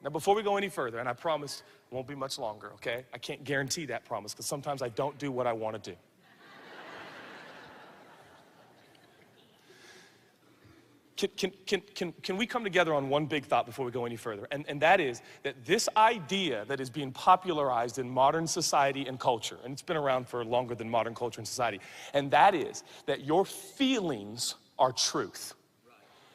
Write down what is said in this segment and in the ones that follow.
Now, before we go any further, and I promise it won't be much longer, okay? I can't guarantee that promise because sometimes I don't do what I want to do. Can we come together on one big thought before we go any further? And that is that this idea that is being popularized in modern society and culture, and it's been around for longer than modern culture and society, and that is that your feelings are truth.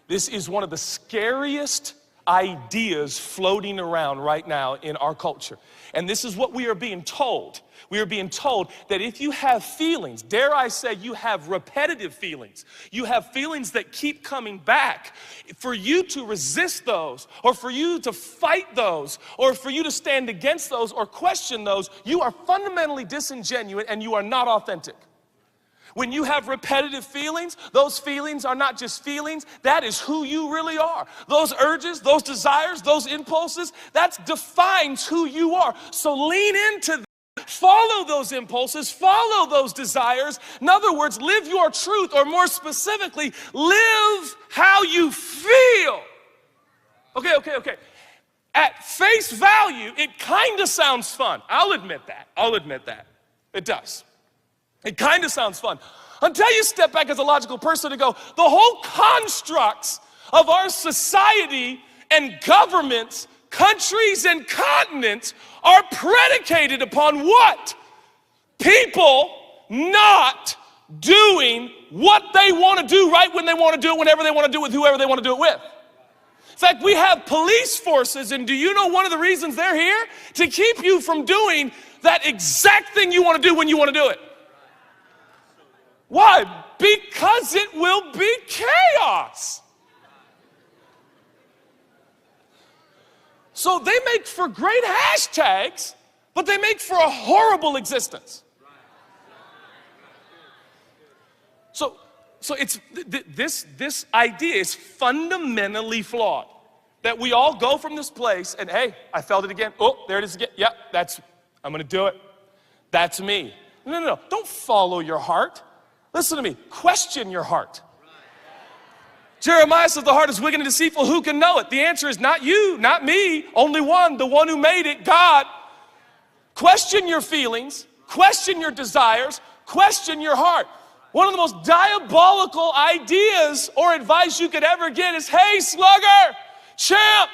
This is one of the scariest ideas floating around right now in our culture. And this is what we are being told. We are being told that if you have feelings, dare I say you have repetitive feelings, you have feelings that keep coming back, for you to resist those, or for you to fight those, or for you to stand against those or question those, you are fundamentally disingenuous and you are not authentic. When you have repetitive feelings, those feelings are not just feelings, that is who you really are. Those urges, those desires, those impulses, that defines who you are. So lean into them. Follow those impulses, follow those desires. In other words, live your truth, or more specifically, live how you feel. Okay. At face value, it kind of sounds fun. I'll admit that. It does. It kind of sounds fun. Until you step back as a logical person and go, the whole constructs of our society and governments, countries and continents are predicated upon what? People not doing what they want to do right when they want to do it, whenever they want to do it, with whoever they want to do it with. In fact, we have police forces, and do you know one of the reasons they're here? To keep you from doing that exact thing you want to do when you want to do it. Why? Because it will be chaos. So they make for great hashtags, but they make for a horrible existence. So it's this idea is fundamentally flawed. That we all go from this place and, hey, I felt it again. Oh, there it is again. Yep, I'm going to do it. That's me. No. Don't follow your heart. Listen to me. Question your heart. Jeremiah says the heart is wicked and deceitful. Who can know it? The answer is not you, not me. Only one, the one who made it, God. Question your feelings. Question your desires. Question your heart. One of the most diabolical ideas or advice you could ever get is, hey, slugger, champ,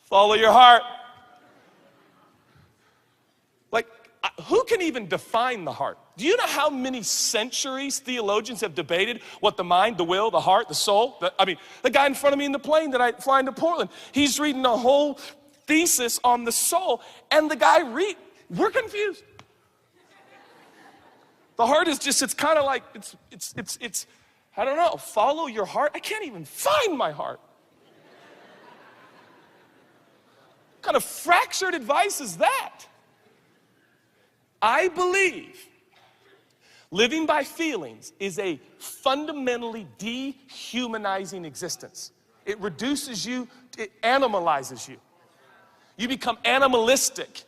follow your heart. Like, who can even define the heart? Do you know how many centuries theologians have debated what the mind, the will, the heart, the soul? The guy in front of me in the plane that I fly into Portland, he's reading a whole thesis on the soul, and the guy we're confused. The heart is just, it's kind of like, it's, I don't know, follow your heart. I can't even find my heart. What kind of fractured advice is that? I believe living by feelings is a fundamentally dehumanizing existence. It reduces you, it animalizes you. You become animalistic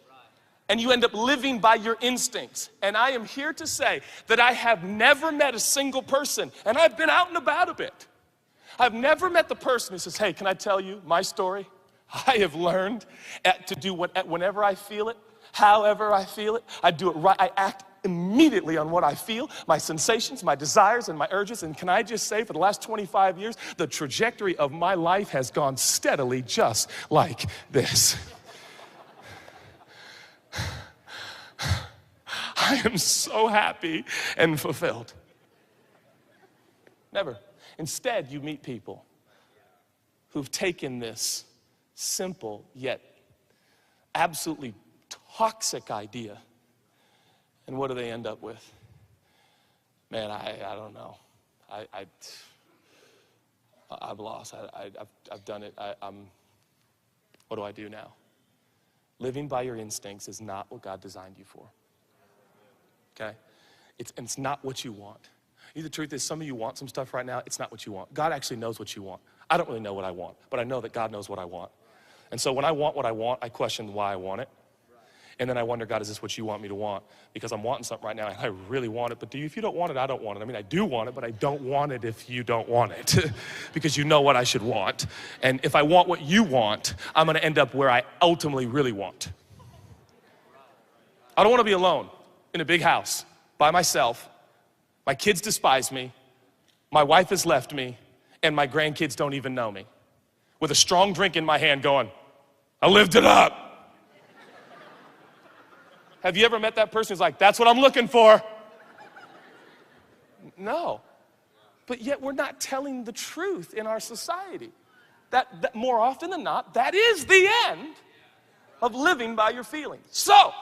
and you end up living by your instincts. And I am here to say that I have never met a single person, and I've been out and about a bit. I've never met the person who says, hey, can I tell you my story? I have learned to do whenever I feel it, however I feel it, I do it right, I act immediately on what I feel, my sensations, my desires, and my urges. And can I just say, for the last 25 years, the trajectory of my life has gone steadily just like this. I am so happy and fulfilled. Never. Instead, you meet people who've taken this simple yet absolutely toxic idea, and what do they end up with? Man, I don't know. I've lost. I've done it. What do I do now? Living by your instincts is not what God designed you for. Okay? It's not what you want. The truth is, some of you want some stuff right now. It's not what you want. God actually knows what you want. I don't really know what I want, but I know that God knows what I want. And so when I want what I want, I question why I want it. And then I wonder, God, is this what you want me to want? Because I'm wanting something right now, and I really want it, but if you don't want it, I don't want it. I mean, I do want it, but I don't want it if you don't want it, because you know what I should want. And if I want what you want, I'm gonna end up where I ultimately really want. I don't wanna be alone in a big house by myself. My kids despise me, my wife has left me, and my grandkids don't even know me, with a strong drink in my hand going, I lived it up. Have you ever met that person who's like, that's what I'm looking for? No. But yet we're not telling the truth in our society. That more often than not, that is the end of living by your feelings. So,